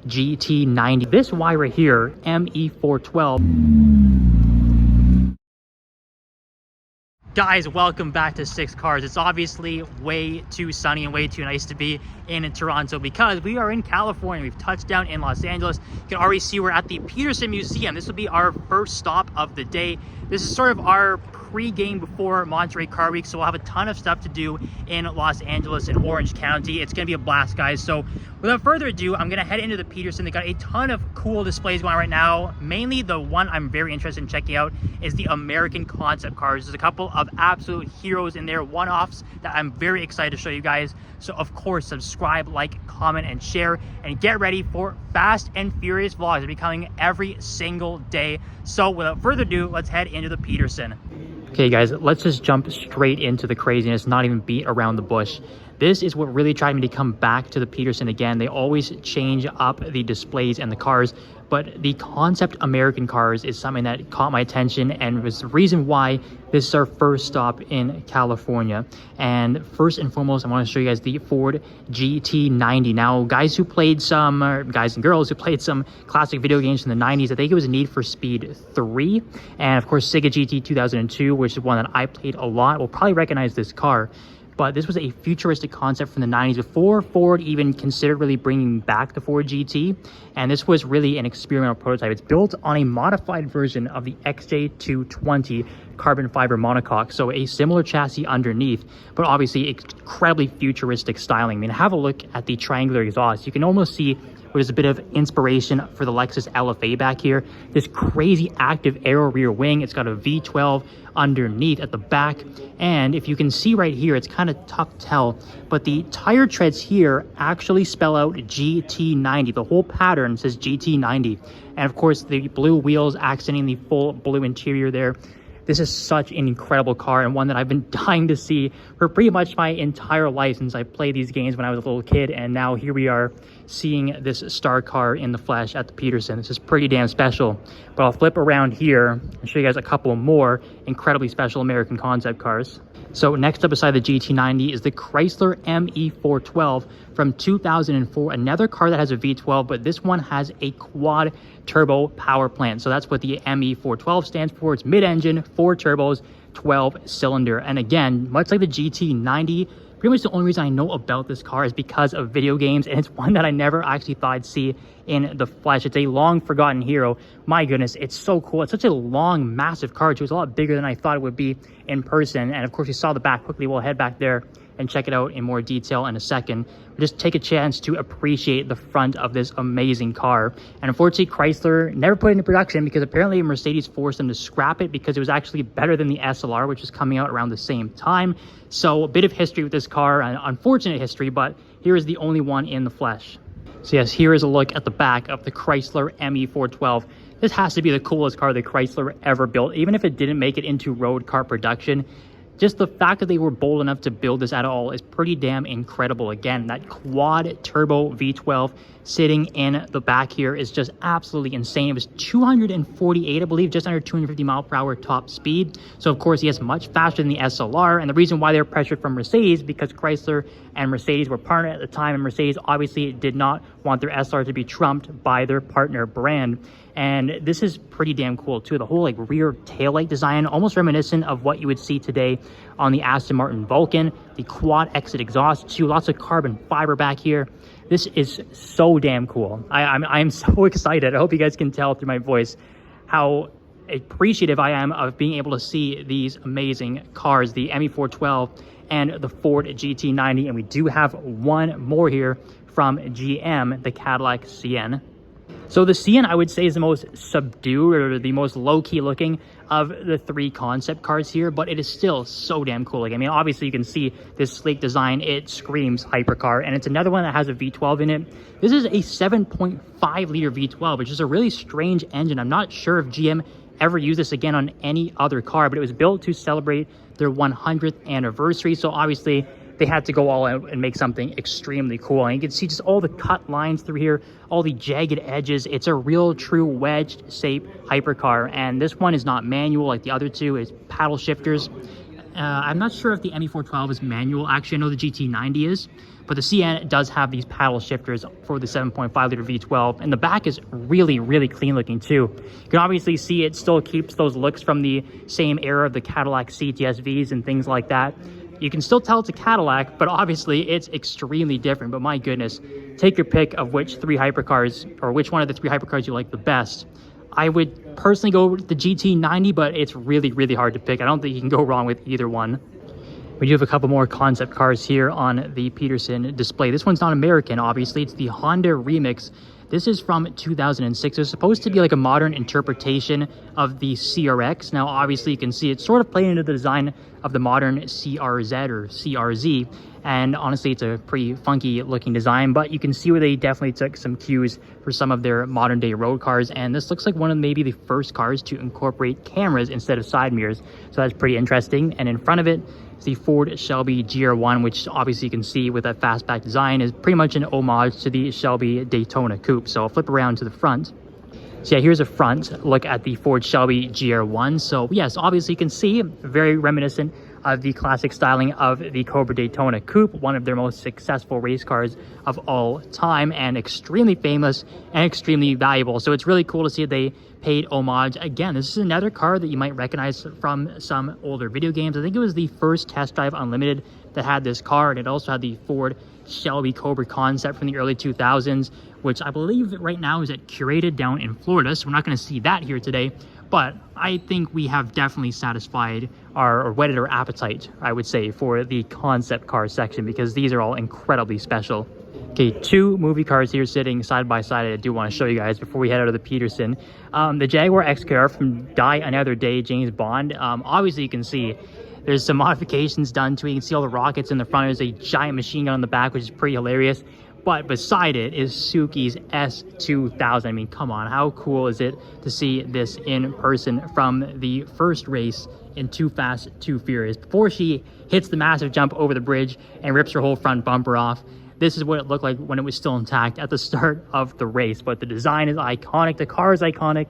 GT90. This Huayra here, ME412. Guys, welcome back to Six Cars. It's obviously way too sunny and way too nice to be in Toronto because we are in California. We've touched down in Los Angeles. You can already see we're at the Petersen Museum. This will be our first stop of the day. This is sort of our pre-game before Monterey Car Week, so we'll have a ton of stuff to do in Los Angeles and Orange County. It's gonna be a blast, guys. So without further ado, I'm gonna head into the Petersen. They got a ton of cool displays going on right now. Mainly the one I'm very interested in checking out is the American concept cars. There's a couple of absolute heroes in there, one-offs that I'm very excited to show you guys. So of course, subscribe, like, comment, and share, and get ready for Fast and Furious vlogs. They'll be coming every single day. So without further ado, let's head into the Petersen. Okay guys, let's just jump straight into the craziness, not even beat around the bush. This is what really tried me to come back to the Petersen again. They always change up the displays and the cars, but the concept American cars is something that caught my attention and was the reason why this is our first stop in California. And first and foremost, I want to show you guys the Ford GT90. Now, guys and girls who played some classic video games in the 90s, I think it was Need for Speed 3, and of course Sega GT 2002, which is one that I played a lot, will probably recognize this car. But this was a futuristic concept from the 90s before Ford even considered really bringing back the Ford GT. And this was really an experimental prototype. It's built on a modified version of the XJ220 carbon fiber monocoque. So a similar chassis underneath, but obviously incredibly futuristic styling. I mean, have a look at the triangular exhaust. You can almost see what is a bit of inspiration for the Lexus LFA back here. This crazy active aero rear wing. It's got a V12 underneath at the back. And if you can see right here, it's kind of tough to tell, but the tire treads here actually spell out GT90. The whole pattern says GT90. And of course, the blue wheels accenting the full blue interior there. This is such an incredible car and one that I've been dying to see for pretty much my entire life since I played these games when I was a little kid. And now here we are seeing this star car in the flesh at the Petersen. This is pretty damn special. But I'll flip around here and show you guys a couple more incredibly special American concept cars. So next up beside the GT90 is the Chrysler ME412 from 2004. Another car that has a V12, but this one has a quad turbo power plant. So that's what the ME412 stands for. It's mid-engine, 4 turbos, 12-cylinder. And again, much like the GT90, pretty much the only reason I know about this car is because of video games, and it's one that I never actually thought I'd see in the flesh. It's a long forgotten hero. My goodness, it's so cool. It's such a long, massive car too. It's a lot bigger than I thought it would be in person. And of course, you saw the back quickly. We'll head back there and check it out in more detail in a second. But just take a chance to appreciate the front of this amazing car. And unfortunately, Chrysler never put it into production because apparently Mercedes forced them to scrap it because it was actually better than the SLR, which was coming out around the same time. So a bit of history with this car, an unfortunate history, but here is the only one in the flesh. So yes, here is a look at the back of the Chrysler ME412. This has to be the coolest car that Chrysler ever built, even if it didn't make it into road car production. Just the fact that they were bold enough to build this at all is pretty damn incredible. Again, that quad turbo V12 sitting in the back here is just absolutely insane. It was 248, I believe, just under 250 mile per hour top speed. So of course, he is much faster than the SLR. And the reason why they're pressured from Mercedes, because Chrysler and Mercedes were partnered at the time, and Mercedes obviously did not want their SLR to be trumped by their partner brand. And this is pretty damn cool too. The whole like rear taillight design, almost reminiscent of what you would see today on the Aston Martin Vulcan. The quad exit exhaust too, lots of carbon fiber back here. This is so damn cool. I'm so excited. I hope you guys can tell through my voice how appreciative I am of being able to see these amazing cars, the ME412 and the Ford GT90. And we do have one more here from GM, the Cadillac Cien. So the Cien, I would say, is the most subdued or the most low-key looking of the 3 concept cars here, but it is still so damn cool. Like, I mean, obviously you can see this sleek design. It screams hypercar, and it's another one that has a V12 in it. This is a 7.5 liter V12, which is a really strange engine. I'm not sure if GM ever used this again on any other car, but it was built to celebrate their 100th anniversary. So obviously they had to go all out and make something extremely cool. And you can see just all the cut lines through here, all the jagged edges. It's a real true wedged shape hypercar. And this one is not manual like the other two. It's paddle shifters. I'm not sure if the ME412 is manual. Actually, I know the GT90 is, but the Cien does have these paddle shifters for the 7.5 liter V12, and the back is really, really clean looking too. You can obviously see it still keeps those looks from the same era of the Cadillac CTS-Vs and things like that. You can still tell it's a Cadillac, but obviously it's extremely different. But my goodness, take your pick of which three hypercars, or which one of the three hypercars you like the best. I would personally go with the GT90, but it's really, really hard to pick. I don't think you can go wrong with either one. We do have a couple more concept cars here on the Petersen display. This one's not American, obviously. It's the Honda Remix. This is from 2006. It's supposed to be like a modern interpretation of the CRX. Now, obviously, you can see it's sort of playing into the design of the modern CRZ or CRZ. And honestly, it's a pretty funky looking design, but you can see where they definitely took some cues for some of their modern day road cars. And this looks like one of maybe the first cars to incorporate cameras instead of side mirrors. So that's pretty interesting. And in front of it is the Ford Shelby GR1, which obviously you can see with that fastback design is pretty much an homage to the Shelby Daytona Coupe. So I'll flip around to the front. So yeah, here's a front look at the Ford Shelby GR1. So yes, obviously you can see very reminiscent of the classic styling of the Cobra Daytona Coupe, one of their most successful race cars of all time, and extremely famous and extremely valuable. So it's really cool to see they paid homage. Again, this is another car that you might recognize from some older video games. I think it was the first Test Drive Unlimited that had this car, and it also had the Ford Shelby Cobra concept from the early 2000s, which I believe right now is at Curated down in Florida. So we're not going to see that here today. But I think we have definitely satisfied or whetted our appetite, I would say, for the concept car section, because these are all incredibly special. Okay, two movie cars here sitting side by side I do want to show you guys before we head out of the Petersen. The Jaguar XKR from Die Another Day, James Bond. Obviously, you can see there's some modifications done to it. You can see all the rockets in the front. There's a giant machine gun on the back, which is pretty hilarious. But beside it is Suzuki's S2000. I mean, come on, how cool is it to see this in person from the first race in Too Fast, Too Furious? Before she hits the massive jump over the bridge and rips her whole front bumper off, this is what it looked like when it was still intact at the start of the race. But the design is iconic. The car is iconic.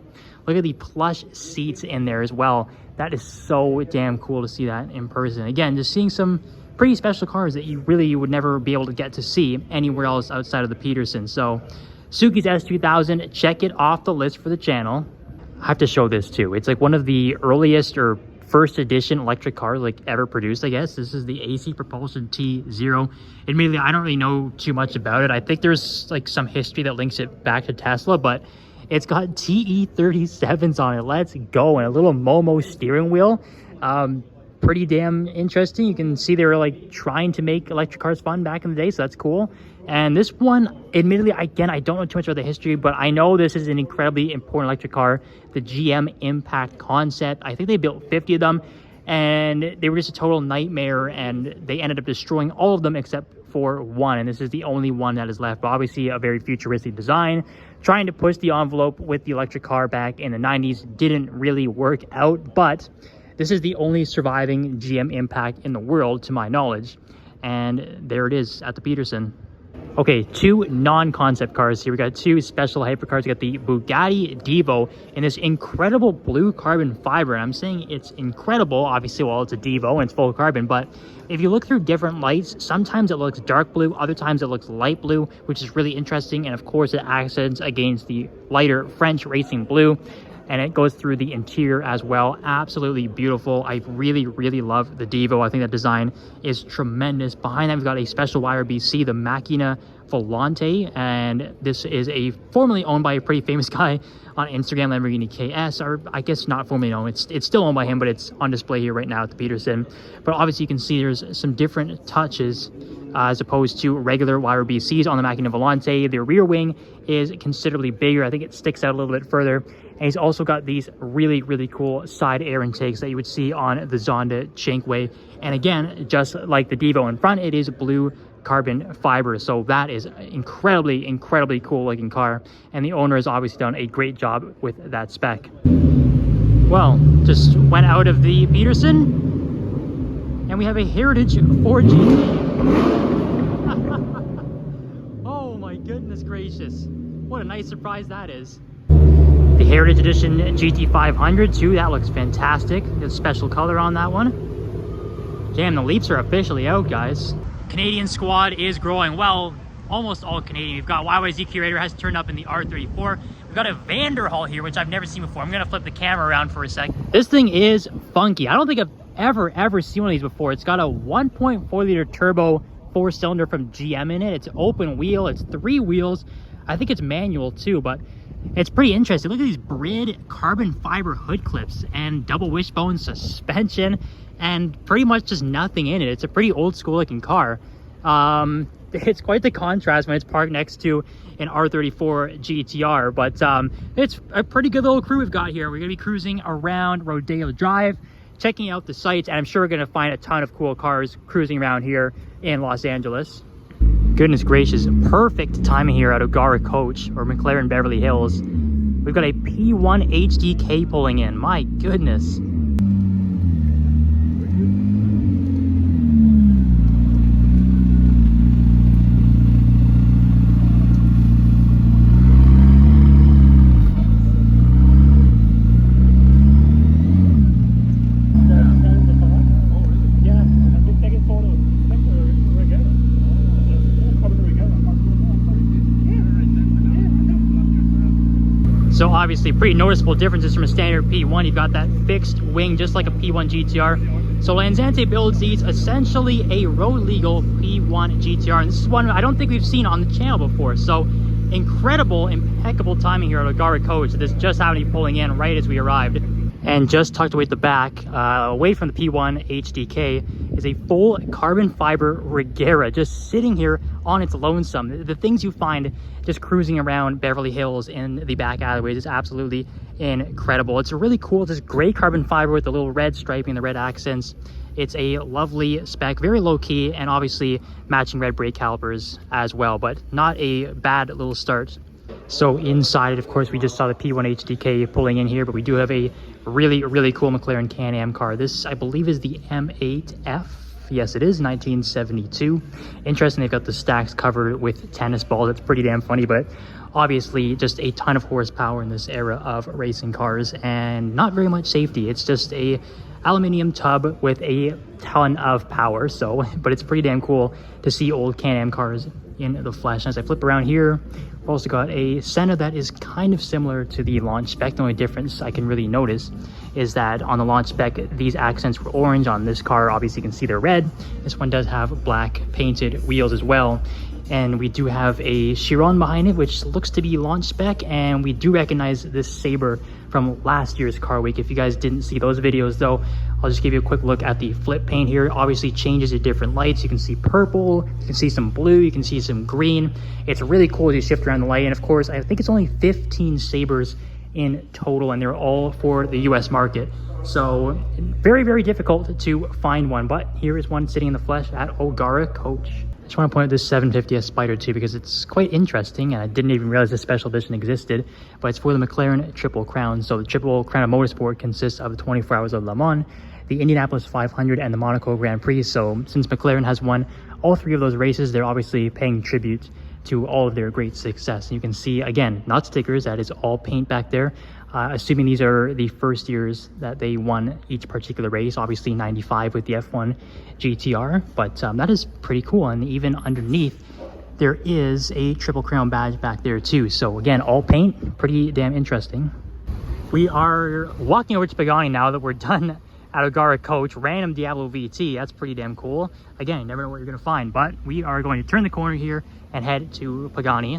Look at the plush seats in there as well. That is so damn cool to see that in person. Again, just seeing some pretty special cars that you really would never be able to get to see anywhere else outside of the Petersen. So Suzuki's S2000, check it off the list for the channel. I have to show this too. It's like one of the earliest or first edition electric cars like ever produced, I guess. This is the AC Propulsion T0. Admittedly, I don't really know too much about it. I think there's like some history that links it back to Tesla, but it's got TE37s on it. Let's go. And a little Momo steering wheel. Pretty damn interesting. You can see they were like trying to make electric cars fun back in the day, so that's cool. And this one, admittedly, again, I don't know too much about the history, but I know this is an incredibly important electric car, the GM Impact concept. I think they built 50 of them, and they were just a total nightmare, and they ended up destroying all of them except for one, and this is the only one that is left. But obviously a very futuristic design, trying to push the envelope with the electric car back in the 90s didn't really work out, but this is the only surviving GM Impact in the world, to my knowledge. And there it is at the Petersen. Okay, two non-concept cars here. We got two special hypercars. We got the Bugatti Divo in this incredible blue carbon fiber. And I'm saying it's incredible, obviously, well, it's a Divo and it's full carbon. But if you look through different lights, sometimes it looks dark blue, other times it looks light blue, which is really interesting. And of course, it accents against the lighter French racing blue. And it goes through the interior as well. Absolutely beautiful. I really, really love the Divo. I think that design is tremendous. Behind that, we've got a special YRBC, the Macchina Volante. And this is a formerly owned by a pretty famous guy on Instagram, Lamborghini KS, or I guess not formerly owned. It's still owned by him, but it's on display here right now at the Petersen. But obviously you can see there's some different touches as opposed to regular YRBCs on the Macchina Volante. The rear wing is considerably bigger. I think it sticks out a little bit further. And he's also got these really, really cool side air intakes that you would see on the Zonda Chinkway. And again, just like the Divo in front, it is blue carbon fiber. So that is incredibly, incredibly cool looking car. And the owner has obviously done a great job with that spec. Well, just went out of the Petersen and we have a Heritage 4GT. Oh my goodness gracious. What a nice surprise that is. The Heritage Edition GT500 too, that looks fantastic. There's special color on that one. Damn, the Leafs are officially out, guys. Canadian squad is growing well. Almost all Canadian. We've got YYZ Curator has turned up in the R34. We've got a Vanderhall here, which I've never seen before. I'm gonna flip the camera around for a sec. This thing is funky. I don't think I've ever seen one of these before. It's got a 1.4 liter turbo 4-cylinder from GM in it. It's open wheel. It's 3 wheels. I think it's manual too, but it's pretty interesting. Look at these Brid carbon fiber hood clips and double wishbone suspension and pretty much just nothing in it. It's a pretty old school looking car. It's quite the contrast when it's parked next to an R34 GTR, but it's a pretty good little crew we've got here. We're gonna be cruising around Rodeo Drive, checking out the sites, and I'm sure we're gonna find a ton of cool cars cruising around here in Los Angeles. Goodness gracious, perfect timing here at O'Gara Coach or McLaren Beverly Hills. We've got a P1 HDK pulling in. My goodness. So obviously pretty noticeable differences from a standard P1. You've got that fixed wing just like a P1 GTR. So Lanzante builds these essentially a road legal P1 GTR, and this is one I don't think we've seen on the channel before. So incredible, impeccable timing here at O'Gara Coach. This just happened to be pulling in right as we arrived. And just tucked away at the back, away from the P1 HDK, is a full carbon fiber Regera just sitting here on its lonesome. The things you find just cruising around Beverly Hills in the back alleyways is absolutely incredible. It's really cool. It's this gray carbon fiber with the little red striping, the red accents. It's a lovely spec, very low key, and obviously matching red brake calipers as well, but not a bad little start. So inside it, of course, we just saw the P1 HDK pulling in here, but we do have a really cool McLaren Can-Am car. This, I believe, is the M8F. Yes, it is 1972. Interesting, they've got the stacks covered with tennis balls. That's pretty damn funny, but obviously just a ton of horsepower in this era of racing cars and not very much safety. It's just a aluminum tub with a ton of power. So, but it's pretty damn cool to see old Can-Am cars in the flesh. As I flip around here, we've also got a Senna that is kind of similar to the launch spec. The only difference I can really notice is that on the launch spec, these accents were orange. On this car, obviously you can see they're red. This one does have black painted wheels as well. And we do have a Chiron behind it, which looks to be launch spec. And we do recognize this Sabre from last year's Car Week. If you guys didn't see those videos though, I'll just give you a quick look at the flip paint here. Obviously changes at different lights. You can see purple, you can see some blue, you can see some green. It's really cool as you shift around the light. And of course, I think it's only 15 Sabres in total, and they're all for the US market. So very difficult to find one, but here is one sitting in the flesh at O'Gara Coach. I just want to point out this 750S Spider too, because it's quite interesting, and I didn't even realize this special edition existed, but it's for the McLaren Triple Crown. So the Triple Crown of Motorsport consists of the 24 Hours of Le Mans, the Indianapolis 500, and the Monaco Grand Prix. So since McLaren has won all 3 of those races, they're obviously paying tribute to all of their great success. And you can see, again, not stickers, that is all paint back there. Assuming these are the first years that they won each particular race, obviously 95 with the F1 GTR, but that is pretty cool. And even underneath, there is a Triple Crown badge back there too. So again, all paint, pretty damn interesting. We are walking over to Pagani now that we're done at O'Gara Coach. Random Diablo VT, that's pretty damn cool. Again, you never know what you're gonna find, but we are going to turn the corner here and head to Pagani.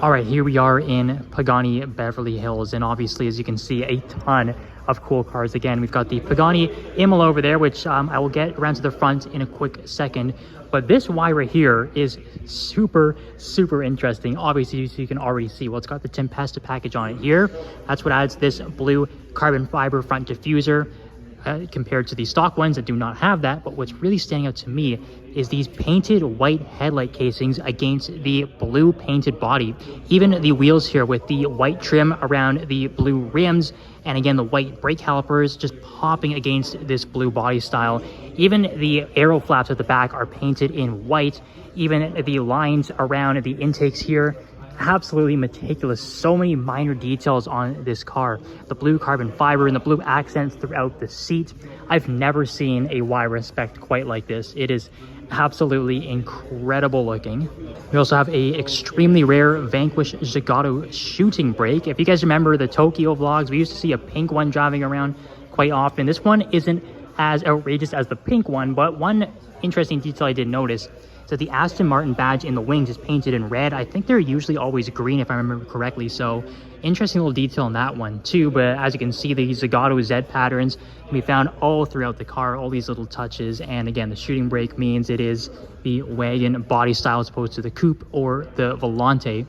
All right, here we are in Pagani Beverly Hills, and obviously, as you can see, a ton of cool cars. Again, we've got the Pagani Imola over there, which I will get around to the front in a quick second. But this Huayra here is super interesting. Obviously, so you can already see, well, it's got the Tempesta package on it here. That's what adds this blue carbon fiber front diffuser. Compared to the stock ones that do not have that. But what's really standing out to me is these painted white headlight casings against the blue painted body. Even the wheels here with the white trim around the blue rims, and again the white brake calipers just popping against this blue body style. Even the aero flaps at the back are painted in white. Even the lines around the intakes here absolutely meticulous. So many minor details on this car. The blue carbon fiber and the blue accents throughout the seat. I've never seen a Huayra spec quite like this. It is absolutely incredible looking. We also have a extremely rare Vanquish Zagato shooting brake. If you guys remember the Tokyo vlogs, we used to see a pink one driving around quite often. This one isn't as outrageous as the pink one, but one interesting detail I did notice is that the Aston Martin badge in the wings is painted in red. I think they're usually always green if I remember correctly, so interesting little detail in that one too. But as you can see, the Zagato Z patterns can be found all throughout the car, all these little touches. And again, the shooting brake means it is the wagon body style as opposed to the coupe or the Volante.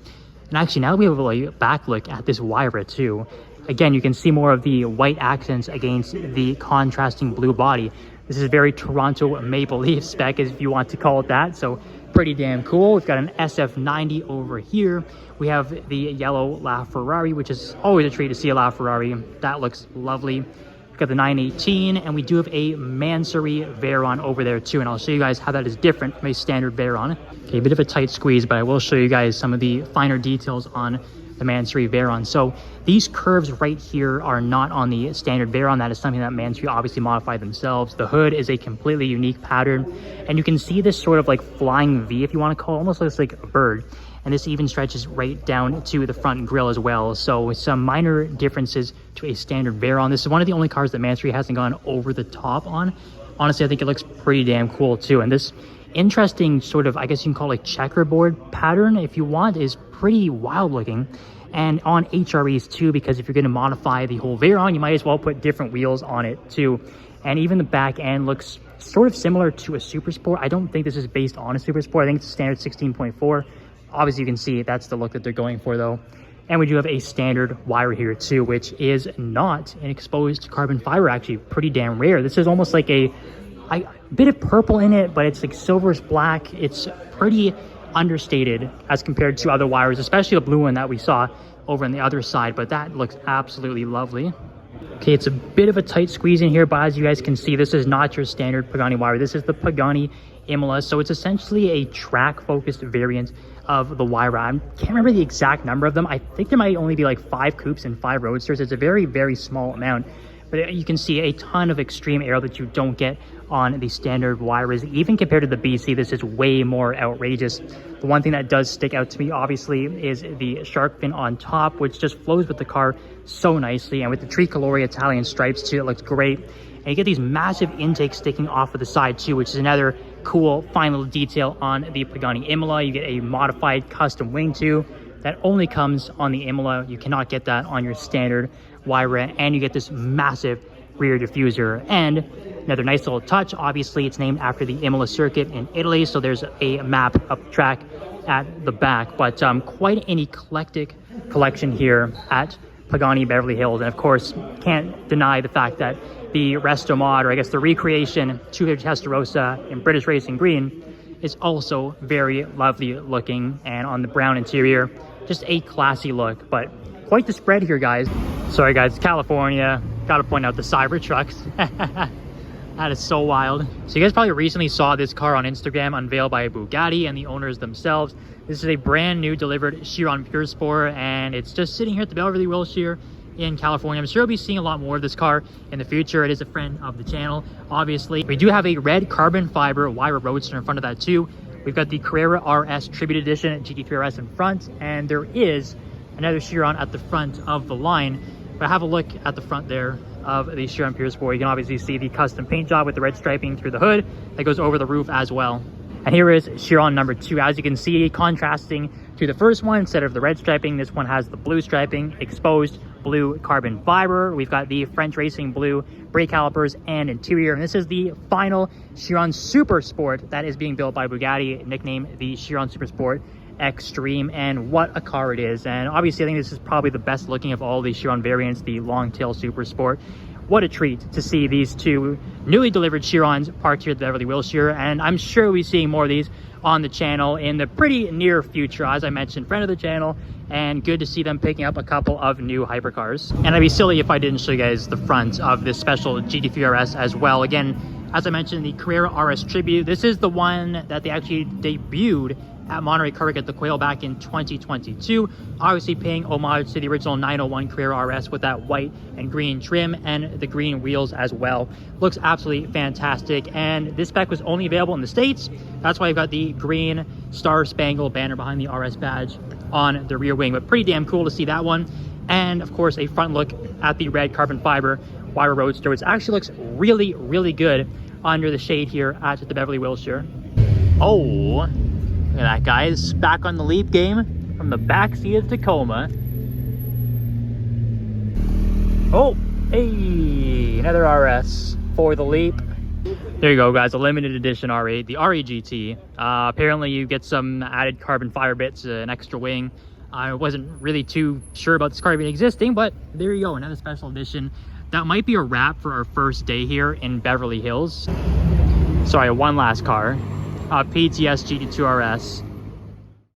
And actually, now that we have a back look at this Huayra too, again, you can see more of the white accents against the contrasting blue body. This is very Toronto Maple Leaf spec, if you want to call it that. So pretty damn cool. We've got an SF90 over here. We have the yellow LaFerrari, which is always a treat to see a LaFerrari. That looks lovely. We've got the 918, and we do have a Mansory Veyron over there too. And I'll show you guys how that is different from a standard Veyron. Okay, a bit of a tight squeeze, but I will show you guys some of the finer details on the Mansory Veyron. So these curves right here are not on the standard Veyron. That is something that Mansory obviously modified themselves. The hood is a completely unique pattern, and you can see this sort of like flying V, if you want to call it, almost looks like a bird. And this even stretches right down to the front grille as well. So some minor differences to a standard Veyron. This is one of the only cars that Mansory hasn't gone over the top on. Honestly, I think it looks pretty damn cool too. And this interesting sort of, I guess you can call it checkerboard pattern, if you want, is pretty wild looking. And on HREs too, because if you're going to modify the whole Veyron, you might as well put different wheels on it too. And even the back end looks sort of similar to a Super Sport. I don't think this is based on a Super Sport. I think it's a standard 16.4. Obviously, you can see that's the look that they're going for though. And we do have a standard Huayra here too, which is not an exposed carbon fiber, actually pretty damn rare. This is almost like a bit of purple in it, but it's like silverish black. It's pretty understated as compared to other Huayras, especially the blue one that we saw over on the other side, but that looks absolutely lovely. Okay, it's a bit of a tight squeeze in here, but as you guys can see, this is not your standard Pagani Huayra. This is the Pagani Imola, so it's essentially a track-focused variant of the Huayra. I can't remember the exact number of them. I think there might only be like 5 coupes and 5 roadsters. It's a very, very small amount, but you can see a ton of extreme aero that you don't get on the standard Huayras. Even compared to the BC, this is way more outrageous. The one thing that does stick out to me, obviously, is the shark fin on top, which just flows with the car so nicely. And with the tricolore Italian stripes too, it looks great. And you get these massive intakes sticking off of the side too, which is another cool final detail on the Pagani Imola. You get a modified custom wing too that only comes on the Imola. You cannot get that on your standard Huayra. And you get this massive rear diffuser. And another nice little touch, obviously it's named after the Imola circuit in Italy, so there's a map of the track at the back. But quite an eclectic collection here at Pagani Beverly Hills. And of course, can't deny the fact that the resto mod, or I guess the recreation 250 Testarossa in British Racing Green, is also very lovely looking. And on the brown interior, just a classy look. But quite the spread here, guys. Sorry guys, it's California. Gotta point out the Cyber trucks. That is so wild. So you guys probably recently saw this car on Instagram unveiled by Bugatti and the owners themselves. This is a brand new delivered Chiron Pure Sport, and it's just sitting here at the Beverly Hills here in California. I'm sure we'll be seeing a lot more of this car in the future. It is a friend of the channel, obviously. We do have a red carbon fiber Huayra Roadster in front of that too. We've got the Carrera RS Tribute Edition GT3 RS in front, and there is another Chiron at the front of the line. But have a look at the front there of the Chiron Pure Sport. You can obviously see the custom paint job with the red striping through the hood that goes over the roof as well. And here is Chiron number 2. As you can see, contrasting to the first one, instead of the red striping, this one has the blue striping, exposed blue carbon fiber. We've got the French Racing blue brake calipers and interior. And this is the final Chiron Super Sport that is being built by Bugatti, nicknamed the Chiron Super Sport Extreme. And what a car it is. And obviously I think this is probably the best looking of all the Chiron variants, the long tail Super Sport. What a treat to see these two newly delivered Chirons parked here at the Beverly Hills here, and I'm sure we'll be seeing more of these on the channel in the pretty near future. As I mentioned, friend of the channel, and good to see them picking up a couple of new hypercars. And I'd be silly if I didn't show you guys the front of this special GT3 RS as well. Again, as I mentioned, the Carrera RS Tribute. This is the one that they actually debuted at Monterey Carrick at the Quail back in 2022. Obviously paying homage to the original 901 Carrera RS with that white and green trim and the green wheels as well. Looks absolutely fantastic, and this spec was only available in the States. That's why you've got the green Star Spangled banner behind the RS badge on the rear wing, but pretty damn cool to see that one. And of course, a front look at the red carbon fiber Huayra Roadster, which actually looks really, really good under the shade here at the Beverly Wilshire. Oh, look at that, guys. Back on the Leap game from the backseat of Tacoma. Oh, hey, another RS for the Leap. There you go, guys, a limited edition R8, the RE-GT. Apparently you get some added carbon fiber bits, an extra wing. I wasn't really too sure about this car even existing, but there you go, another special edition. That might be a wrap for our first day here in Beverly Hills. Sorry, one last car. PTS GT2 RS.